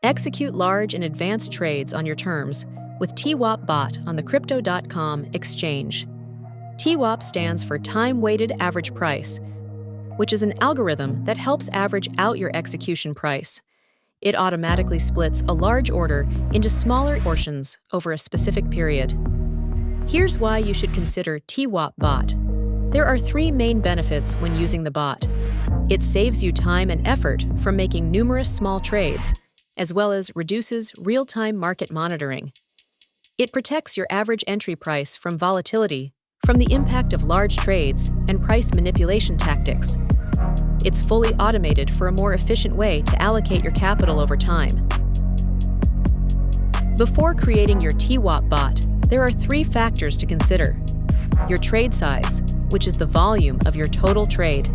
Execute large and advanced trades on your terms with TWAP Bot on the Crypto.com exchange. TWAP stands for Time-Weighted Average Price, which is an algorithm that helps average out your execution price. It automatically splits a large order into smaller portions over a specific period. Here's why you should consider TWAP Bot. There are 3 main benefits when using the bot. It saves you time and effort from making numerous small trades, as well as reduces real-time market monitoring. It protects your average entry price from volatility, from the impact of large trades and price manipulation tactics. It's fully automated for a more efficient way to allocate your capital over time. Before creating your TWAP bot, there are 3 factors to consider. Your trade size, which is the volume of your total trade.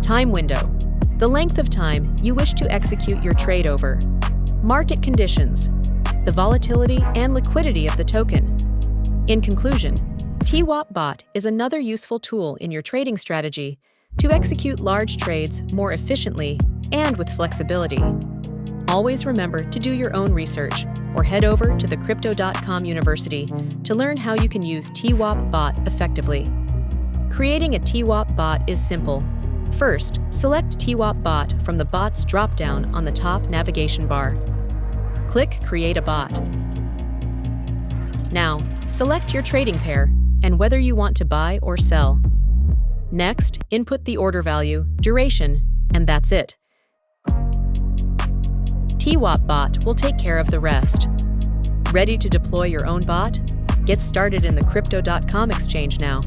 Time window, the length of time you wish to execute your trade over. Market conditions, the volatility and liquidity of the token. In conclusion, TWAP Bot is another useful tool in your trading strategy to execute large trades more efficiently and with flexibility. Always remember to do your own research or head over to the Crypto.com University to learn how you can use TWAP Bot effectively. Creating a TWAP Bot is simple. First, select TWAP Bot from the Bots drop-down on the top navigation bar. Click Create a Bot. Now, select your trading pair and whether you want to buy or sell. Next, input the order value, duration, and that's it. TWAP Bot will take care of the rest. Ready to deploy your own bot? Get started in the Crypto.com exchange now.